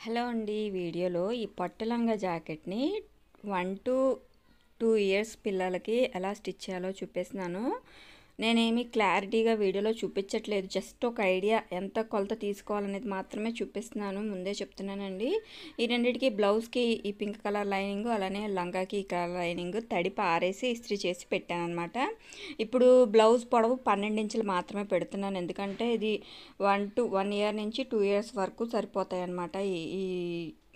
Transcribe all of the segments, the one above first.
Hello అండి. ఈ వీడియోలో ఈ పట్టు లంగా జాకెట్ని 1 to 2 ఇయర్స్ పిల్లలకి ఎలా స్టిచ్ చేయాలో చూపిస్తున్నాను. నేనేమి క్లారిటీగా వీడియోలో చూపించట్లేదు, జస్ట్ ఒక ఐడియా ఎంత కొలత తీసుకోవాలనేది మాత్రమే చూపిస్తున్నాను. ముందే చెప్తున్నానండి. ఈ రెండింటికి బ్లౌజ్కి ఈ పింక్ కలర్ లైనింగ్, అలానే లంగాకి ఈ కలర్ లైనింగ్ తడిపి ఆరేసి ఇస్త్రీ చేసి పెట్టాను అనమాట. ఇప్పుడు బ్లౌజ్ పొడవు 12 ఇంచులు మాత్రమే పెడుతున్నాను, ఎందుకంటే ఇది 1 ఇయర్ నుంచి 2 ఇయర్స్ వరకు సరిపోతాయి అన్నమాట ఈ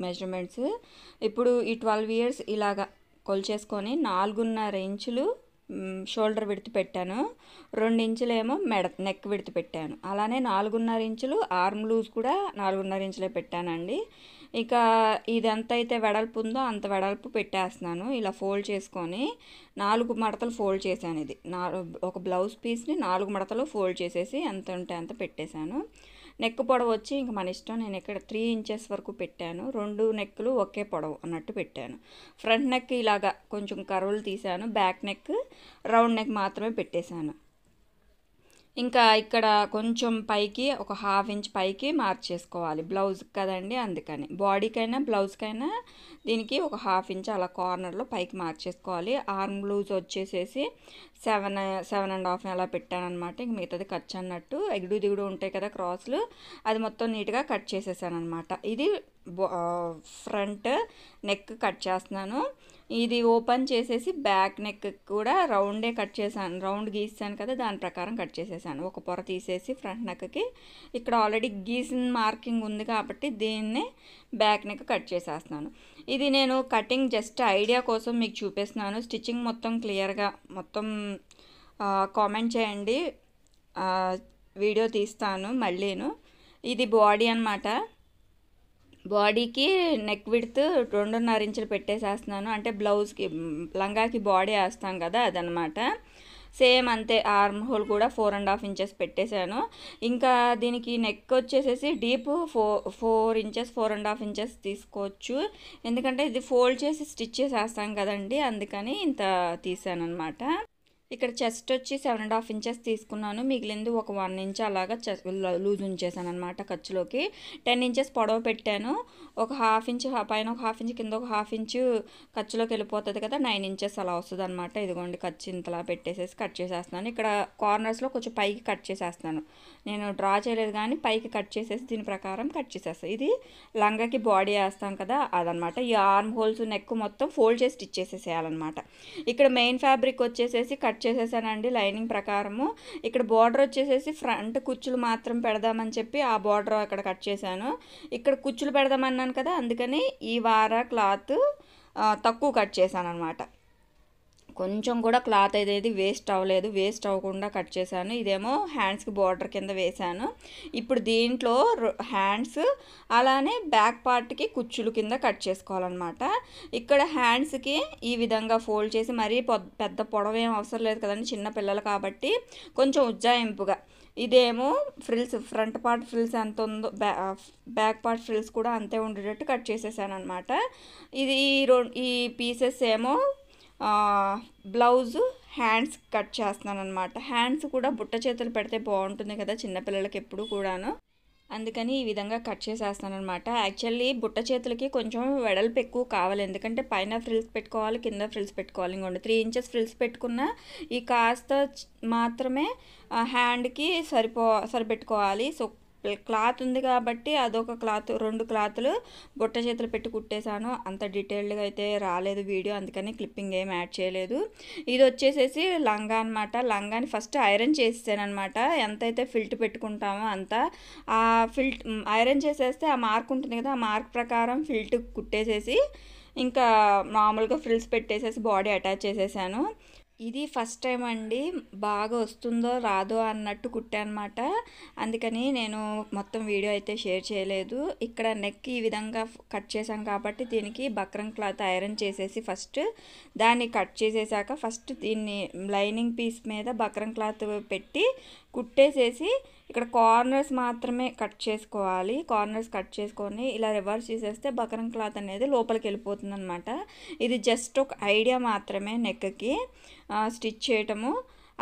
మెజర్మెంట్స్. ఇప్పుడు ఈ 12 ఇయర్స్ ఇలాగా కొలిచేసుకొని 4.5 ఇంచులు షోల్డర్ విడ్త్ పెట్టాను, 2 ఇంచులేమో నెక్ విడ్త్ పెట్టాను. అలానే 4.5 ఇంచులు ఆర్మ్ లూజ్ కూడా 4.5 ఇంచులే పెట్టానండి. ఇక ఇదంతా అయితే వెడల్పు ఉందో అంత వెడల్పు పెట్టేస్తున్నాను. ఇలా ఫోల్డ్ చేసుకొని 4 మడతలు ఫోల్డ్ చేశాను. ఇది ఒక బ్లౌజ్ పీస్ని 4 మడతలు ఫోల్డ్ చేసేసి ఎంత ఉంటే అంత పెట్టేశాను. నెక్ పొడవు వచ్చి ఇంక మన ఇష్టం. నేను ఇక్కడ 3 ఇంచెస్ వరకు పెట్టాను. 2 నెక్లు ఒకే పొడవు అన్నట్టు పెట్టాను. ఫ్రంట్ నెక్ ఇలాగా కొంచెం కర్వ్లు తీసాను, బ్యాక్ నెక్ రౌండ్ నెక్ మాత్రమే పెట్టేశాను. ఇంకా ఇక్కడ కొంచెం పైకి ఒక 1/2 ఇంచ్ పైకి మార్క్ చేసుకోవాలి, బ్లౌజ్ కదండి అందుకని. బాడీకైనా బ్లౌజ్కైనా దీనికి ఒక 1/2 ఇంచ్ అలా కార్నర్లో పైకి మార్క్ చేసుకోవాలి. ఆర్మ్ లూజ్ వచ్చేసేసి 7.5 అలా పెట్టానమాట. ఇంక మిగతాది కట్ అన్నట్టు ఎగుడు దిగుడు ఉంటాయి కదా క్రాస్లు, అది మొత్తం నీట్గా కట్ చేసేసాను అనమాట. ఇది ఫ్రంట్ నెక్ కట్ చేస్తున్నాను. ఇది ఓపెన్ చేసేసి బ్యాక్ నెక్ కూడా రౌండే కట్ చేశాను, రౌండ్ గీసాను కదా దాని ప్రకారం కట్ చేసేసాను. ఒక పొర తీసేసి ఫ్రంట్ నెక్కి ఇక్కడ ఆల్రెడీ గీసిన మార్కింగ్ ఉంది కాబట్టి దీన్నే బ్యాక్ నెక్ కట్ చేసేస్తున్నాను. ఇది నేను కటింగ్ జస్ట్ ఐడియా కోసం మీకు చూపిస్తున్నాను. స్టిచ్చింగ్ మొత్తం క్లియర్గా మొత్తం కామెంట్ చేయండి, వీడియో తీస్తాను మళ్ళీను. ఇది బాడీ అన్నమాట. బాడీకి నెక్ విడ్త్ 2.5 ఇంచులు పెట్టేసేస్తున్నాను, అంటే బ్లౌజ్కి లంగాకి బాడీ వేస్తాం కదా అదనమాట. సేమ్ అంతే. ఆర్మ్ హోల్ కూడా 4.5 ఇంచెస్ పెట్టేశాను. ఇంకా దీనికి నెక్ వచ్చేసేసి డీప్ 4 ఇంచెస్ 4.5 ఇంచెస్ తీసుకోవచ్చు, ఎందుకంటే ఇది ఫోల్డ్ చేసి స్టిచ్ చేసేస్తాం కదండి, అందుకని ఇంత తీసాను అనమాట. ఇక్కడ చెస్ట్ వచ్చి 7.5 ఇంచెస్ తీసుకున్నాను, మిగిలింది ఒక 1 ఇంచ్ అలాగా లూజ్ ఉంచేసాను అనమాట ఖర్చులోకి. 10 ఇంచెస్ పొడవ పెట్టాను, ఒక 1/2 ఇంచ్ పైన, ఒక 1/2 ఇంచ్ కింద, ఒక 1/2 ఇంచ్ ఖర్చులోకి వెళ్ళిపోతుంది కదా, 9 ఇంచెస్ అలా వస్తుంది అనమాట. ఇదిగోండి ఖర్చు ఇంతలా పెట్టేసేసి కట్ చేసేస్తున్నాను. ఇక్కడ కార్నర్స్లో కొంచెం పైకి కట్ చేసేస్తాను, నేను డ్రా చేయలేదు కానీ పైకి కట్ చేసేసి దీని ప్రకారం కట్ చేసేస్తాను. ఇది లంగాకి బాడీ వేస్తాం కదా అదనమాట. ఈ ఆర్మ్ హోల్స్ నెక్ మొత్తం ఫోల్డ్ చేసి స్టిచ్ చేసేసేయాలన్నమాట. ఇక్కడ మెయిన్ ఫ్యాబ్రిక్ వచ్చేసేసి కట్ చేసేసానండి లైనింగ్ ప్రకారము. ఇక్కడ బార్డర్ వచ్చేసేసి ఫ్రంట్ కుచ్చులు మాత్రం పెడదామని చెప్పి ఆ బార్డర్ అక్కడ కట్ చేశాను. ఇక్కడ కుచ్చులు పెడదామన్నాను కదా, అందుకని ఈ వార క్లాత్ తక్కువ కట్ చేశాను అనమాట. కొంచెం కూడా క్లాత్ అనేది వేస్ట్ అవ్వలేదు, వేస్ట్ అవ్వకుండా కట్ చేశాను. ఇదేమో హ్యాండ్స్కి బార్డర్ కింద వేశాను. ఇప్పుడు దీంట్లో హ్యాండ్స్ అలానే బ్యాక్ పార్ట్కి కుచ్చులు కింద కట్ చేసుకోవాలన్నమాట. ఇక్కడ హ్యాండ్స్కి ఈ విధంగా ఫోల్డ్ చేసి, మరీ పెద్ద పొడవు ఏం అవసరం లేదు కదండి, చిన్న పిల్లలు కాబట్టి కొంచెం ఉజ్జాయింపుగా. ఇదేమో ఫ్రిల్స్, ఫ్రంట్ పార్ట్ ఫ్రిల్స్ ఎంత ఉందో బ్యాక్ పార్ట్ ఫ్రిల్స్ కూడా అంతే ఉండేటట్టు కట్ చేసేసాను అనమాట. ఇది ఈ పీసెస్ ఏమో బ్లౌజు హ్యాండ్స్ కట్ చేస్తున్నాను అనమాట. హ్యాండ్స్ కూడా బుట్ట చేతులు పెడితే బాగుంటుంది కదా చిన్నపిల్లలకి ఎప్పుడు కూడాను, అందుకని ఈ విధంగా కట్ చేసేస్తాను అనమాట. యాక్చువల్లీ బుట్ట చేతులకి కొంచెం వెడల్పు ఎక్కువ కావాలి, ఎందుకంటే పైన ఫ్రిల్స్ పెట్టుకోవాలి, కింద ఫ్రిల్స్ పెట్టుకోవాలి. ఇంకోండి 3 ఇంచెస్ ఫ్రిల్స్ పెట్టుకున్న ఈ కాస్త మాత్రమే హ్యాండ్కి సరిపెట్టుకోవాలి. సో క్లాత్ ఉంది కాబట్టి అదొక క్లాత్, 2 క్లాతులు బుట్ట చేతులు పెట్టి కుట్టేశాను. అంత డీటెయిల్డ్గా అయితే రాలేదు వీడియో, అందుకని క్లిప్పింగ్ ఏం యాడ్ చేయలేదు. ఇది వచ్చేసేసి లంగా అనమాట. లంగాని ఫస్ట్ ఐరన్ చేసేసాను అనమాట. ఎంతైతే ఫిల్ట్ పెట్టుకుంటామో అంత ఆ ఐరన్ చేసేస్తే ఆ మార్క్ ఉంటుంది కదా, ఆ మార్క్ ప్రకారం ఫిల్ట్ కుట్టేసేసి ఇంకా మామూలుగా ఫ్రిల్స్ పెట్టేసేసి బాడీ అటాచ్ చేసేసాను. ఇది ఫస్ట్ టైం అండి, బాగా వస్తుందో రాదో అన్నట్టు కుట్టానమాట, అందుకని నేను మొత్తం వీడియో అయితే షేర్ చేయలేదు. ఇక్కడ నెక్ ఈ విధంగా కట్ చేసాం కాబట్టి దీనికి బక్రం క్లాత్ ఐరన్ చేసేసి ఫస్ట్ దాన్ని కట్ చేసేసాక, ఫస్ట్ దీన్ని లైనింగ్ పీస్ మీద బక్రం క్లాత్ పెట్టి కుట్టేసేసి ఇక్కడ కార్నర్స్ మాత్రమే కట్ చేసుకోవాలి. కార్నర్స్ కట్ చేసుకొని ఇలా రివర్స్ చేసేస్తే బక్రం క్లాత్ అనేది లోపలికి వెళ్ళిపోతుంది అనమాట. ఇది జస్ట్ ఒక ఐడియా మాత్రమే నెక్కి స్టిచ్ చేయటము.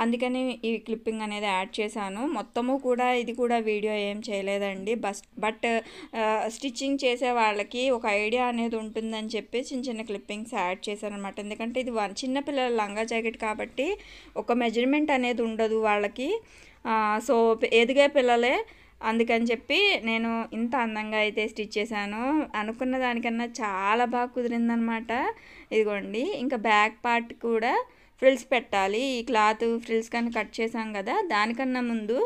అందుకని ఈ క్లిప్పింగ్ అనేది యాడ్ చేశాను. మొత్తము కూడా ఇది కూడా వీడియో ఏం చేయలేదండి. బట్ స్టిచ్చింగ్ చేసే వాళ్ళకి ఒక ఐడియా అనేది ఉంటుందని చెప్పి చిన్న చిన్న క్లిప్పింగ్స్ యాడ్ చేశాను అనమాట. ఎందుకంటే ఇది చిన్నపిల్లల లంగా జాకెట్ కాబట్టి ఒక మెజర్మెంట్ అనేది ఉండదు వాళ్ళకి. సో ఎదిగే పిల్లలే, అందుకని చెప్పి నేను ఇంత అందంగా అయితే స్టిచ్ చేశాను. అనుకున్న దానికన్నా చాలా బాగా కుదిరిందనమాట. ఇదిగోండి, ఇంకా బ్యాక్ పార్ట్ కూడా ఫ్రిల్స్ పెట్టాలి. ఈ క్లాత్ ఫ్రిల్స్ కానీ కట్ చేసాం కదా, దానికన్నా ముందు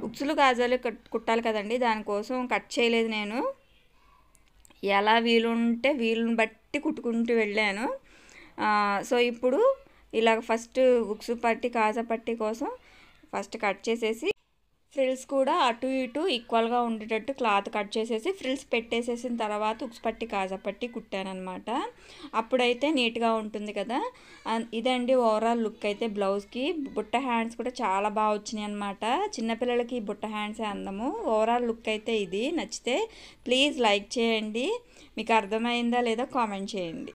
ఉక్సులు కాజాలు కుట్టాలి కదండి, దానికోసం కట్ చేయలేదు నేను. ఎలా వీలుంటే వీలుని బట్టి కుట్టుకుంటూ వెళ్ళాను. సో ఇప్పుడు ఇలాగ ఫస్ట్ ఉక్సు పట్టి కాజా పట్టి కోసం ఫస్ట్ కట్ చేసేసి ఫ్రిల్స్ కూడా అటు ఇటు ఈక్వల్గా ఉండేటట్టు క్లాత్ కట్ చేసేసి ఫ్రిల్స్ పెట్టేసేసిన తర్వాత ఉక్స్ పట్టి కాజా పట్టి కుట్టానమాట. అప్పుడైతే నీట్గా ఉంటుంది కదా. ఇదండి ఓవరాల్ లుక్ అయితే బ్లౌజ్కి. బుట్ట హ్యాండ్స్ కూడా చాలా బాగా వచ్చినాయి అనమాట. చిన్నపిల్లలకి బుట్ట హ్యాండ్సే అందము. ఓవరాల్ లుక్ అయితే ఇది. నచ్చితే ప్లీజ్ లైక్ చేయండి. మీకు అర్థమైందా లేదా కామెంట్ చేయండి.